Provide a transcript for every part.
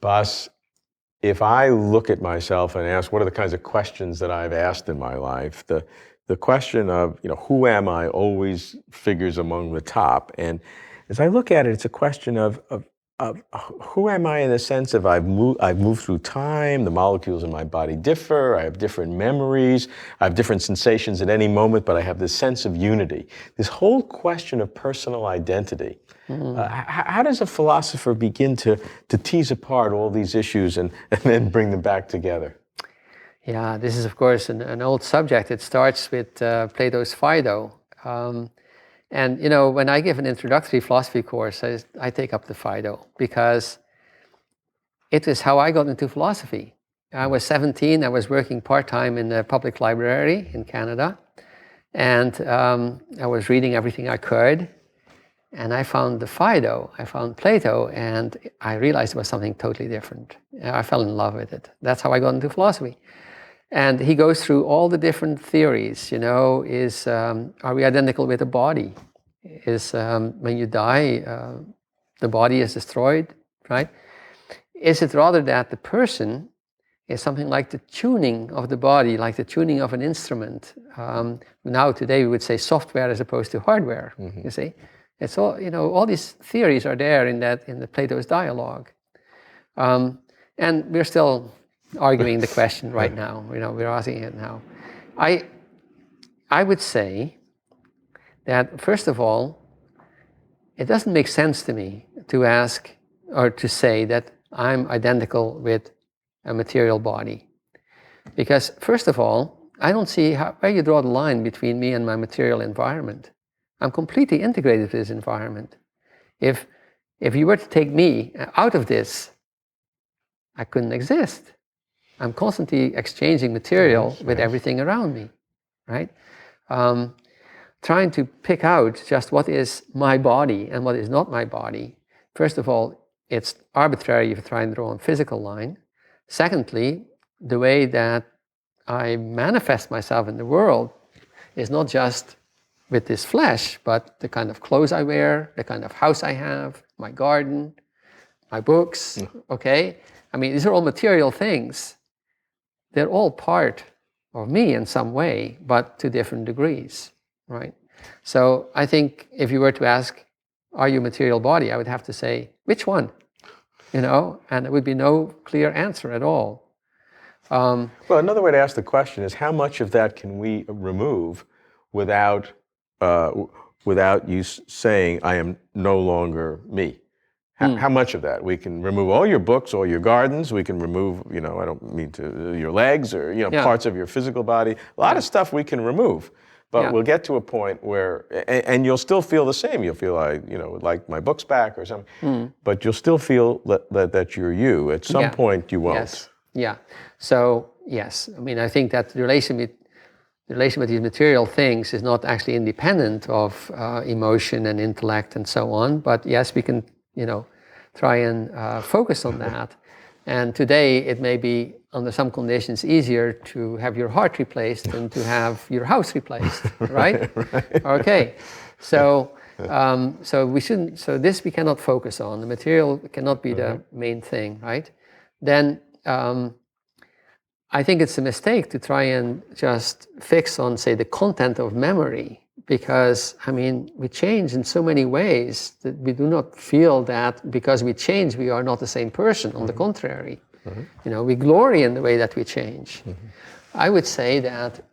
Bas, if I look at myself and ask what are the kinds of questions that I've asked in my life, the question of, who am I always figures among the top. And as I look at it, it's a question of who am I in the sense of I've moved through time, the molecules in my body differ, I have different memories, I have different sensations at any moment, but I have this sense of unity. This whole question of personal identity. How does a philosopher begin to tease apart all these issues and then bring them back together? Yeah, this is of course an old subject. It starts with Plato's Fido. And when I give an introductory philosophy course, I take up the Fido because it is how I got into philosophy. I was 17, I was working part-time in a public library in Canada, and I was reading everything I could, and I found the Fido, I found Plato, and I realized it was something totally different. I fell in love with it. That's how I got into philosophy. And he goes through all the different theories, are we identical with the body? Is when you die, the body is destroyed, right? Is it rather that the person is something like the tuning of the body, like the tuning of an instrument? Now today we would say software as opposed to hardware, you see? It's all, all these theories are there in the Plato's dialogue. And we're still arguing the question right now. We're asking it now. I would say that first of all, it doesn't make sense to me to ask or to say that I'm identical with a material body. Because first of all, I don't see where you draw the line between me and my material environment. I'm completely integrated with this environment. If you were to take me out of this, I couldn't exist. I'm constantly exchanging material with everything around me, right? Trying to pick out just what is my body and what is not my body. First of all, it's arbitrary if you try and draw a physical line. Secondly, the way that I manifest myself in the world is not just with this flesh, but the kind of clothes I wear, the kind of house I have, my garden, my books, okay? I mean, these are all material things. They're all part of me in some way, but to different degrees, right? So I think if you were to ask, are you a material body? I would have to say, which one? And there would be no clear answer at all. Well, another way to ask the question is how much of that can we remove without you saying, I am no longer me? How much of that? We can remove all your books, all your gardens. We can remove, I don't mean to, your legs or, parts of your physical body. A lot of stuff we can remove. But we'll get to a point where, and you'll still feel the same. You'll feel like my book's back or something. But you'll still feel that you're you. At some point you won't. Yes. Yeah. So, yes. I mean, I think that the relation with these material things is not actually independent of emotion and intellect and so on. But yes, we can, try and focus on that. And today it may be, under some conditions, easier to have your heart replaced than to have your house replaced, right? Right. Okay. So, we shouldn't. So this we cannot focus on. The material cannot be the main thing, right? Then I think it's a mistake to try and just fix on, say, the content of memory, because I mean we change in so many ways that we do not feel that because we change we are not the same person. On the contrary. We glory in the way that we change. I would say that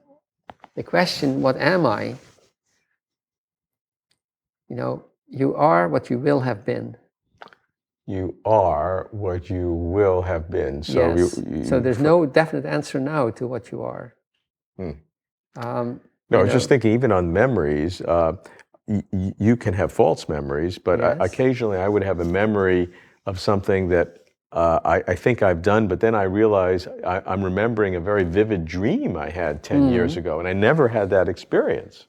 the question, what am I? You are what you will have been. You are what you will have been. So yes. So there's no definite answer now to what you are. No, I was just thinking, even on memories, you can have false memories, but occasionally I would have a memory of something that I think I've done, but then I realize I'm remembering a very vivid dream I had 10 years ago, and I never had that experience.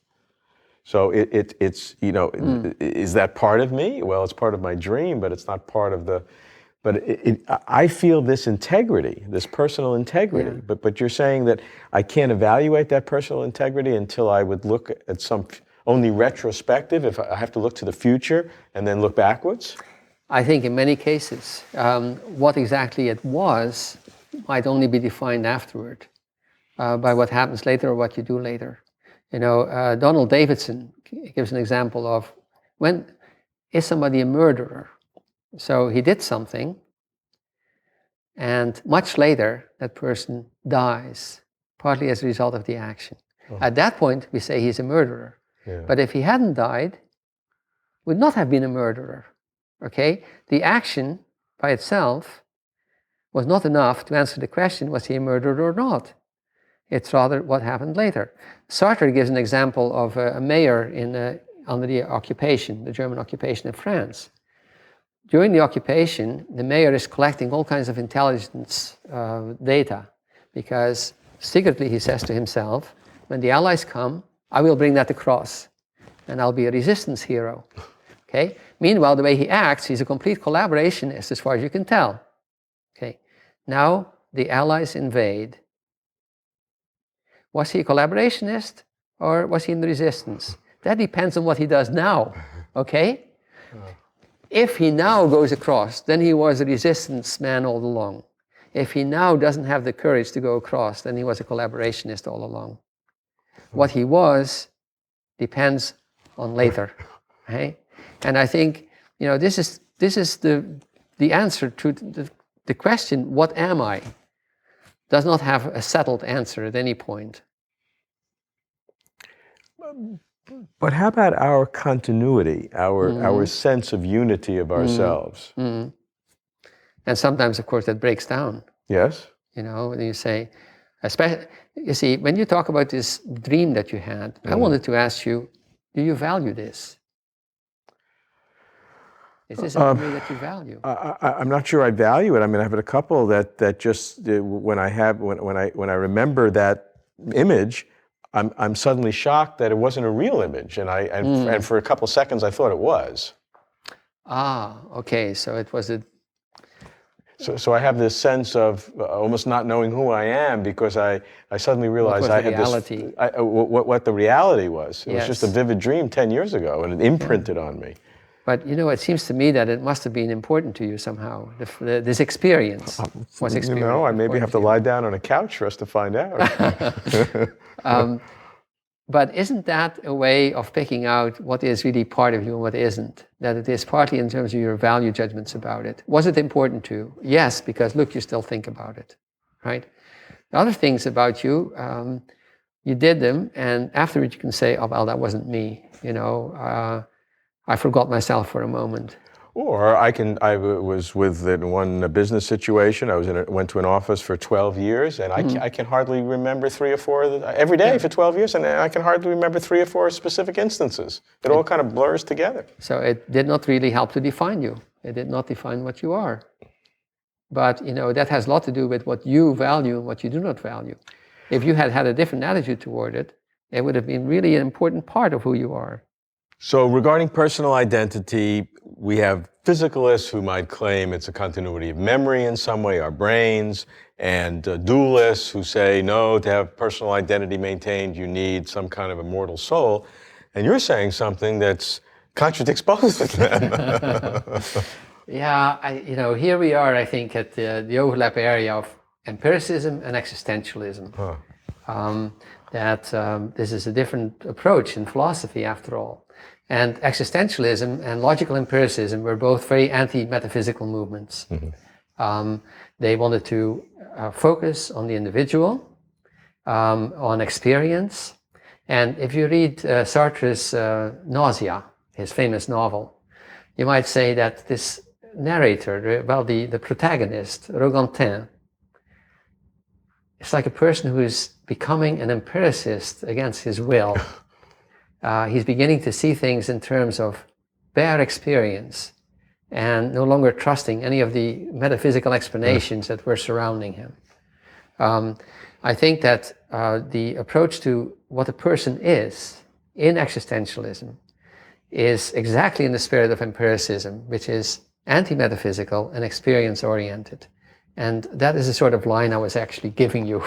So it's is that part of me? Well, it's part of my dream, but it's not part of the. But I feel this integrity, this personal integrity. Yeah. But you're saying that I can't evaluate that personal integrity until I would look at some only retrospective. If I have to look to the future and then look backwards. I think in many cases, what exactly it was might only be defined afterward by what happens later or what you do later. You know, Donald Davidson gives an example of when is somebody a murderer? So he did something, and much later that person dies, partly as a result of the action. Oh. At that point, we say he's a murderer. Yeah. But if he hadn't died, would not have been a murderer. Okay? The action by itself was not enough to answer the question, was he a murderer or not? It's rather what happened later. Sartre gives an example of a mayor under the occupation, the German occupation of France. During the occupation, the mayor is collecting all kinds of intelligence data because secretly he says to himself, when the Allies come, I will bring that across and I'll be a resistance hero. Okay? Meanwhile, the way he acts, he's a complete collaborationist as far as you can tell. Okay? Now the Allies invade. Was he a collaborationist or was he in the resistance? That depends on what he does now. Okay? If he now goes across, then he was a resistance man all along. If he now doesn't have the courage to go across, then he was a collaborationist all along. What he was depends on later. Okay? And I think, you know, this is the answer to the question, what am I? Does not have a settled answer at any point. But how about our continuity, our sense of unity of ourselves? And sometimes, of course, that breaks down. Yes. You know, when you say, especially, you see, when you talk about this dream that you had, I wanted to ask you, do you value this? Is this a memory that you value? I'm not sure I value it. I mean, I have a couple that just when I remember that image, I'm suddenly shocked that it wasn't a real image, and for a couple seconds I thought it was. Ah, okay. So it was a. So I have this sense of almost not knowing who I am because I suddenly realized I had reality? What the reality was. It Yes. was just a vivid dream 10 years ago, and it imprinted on me. But you know, it seems to me that it must have been important to you somehow. This experience was experienced. You know, I maybe have to lie down on a couch for us to find out. But isn't that a way of picking out what is really part of you and what isn't? That it is partly in terms of your value judgments about it. Was it important to you? Yes, because look, you still think about it, right? The other things about you, you did them, and afterwards you can say, oh, well, that wasn't me, you know. I forgot myself for a moment. Or I was in one business situation. Went to an office for 12 years, and I can hardly remember 3 or 4 every day for 12 years, and I can hardly remember 3 or 4 specific instances. It all kind of blurs together. So it did not really help to define you. It did not define what you are. But you know, that has a lot to do with what you value and what you do not value. If you had had a different attitude toward it, it would have been really an important part of who you are. So regarding personal identity, we have physicalists who might claim it's a continuity of memory in some way, our brains, and dualists who say, no, to have personal identity maintained, you need some kind of immortal soul. And you're saying something that contradicts both of them. Yeah, you know, here we are, I think, at the overlap area of empiricism and existentialism. This is a different approach in philosophy, after all. And existentialism and logical empiricism were both very anti-metaphysical movements. They wanted to focus on the individual, on experience. And if you read Sartre's Nausea, his famous novel, you might say that this narrator, the protagonist, Rogantin, is like a person who is becoming an empiricist against his will. He's beginning to see things in terms of bare experience and no longer trusting any of the metaphysical explanations that were surrounding him. I think that the approach to what a person is in existentialism is exactly in the spirit of empiricism, which is anti-metaphysical and experience-oriented. And that is the sort of line I was actually giving you.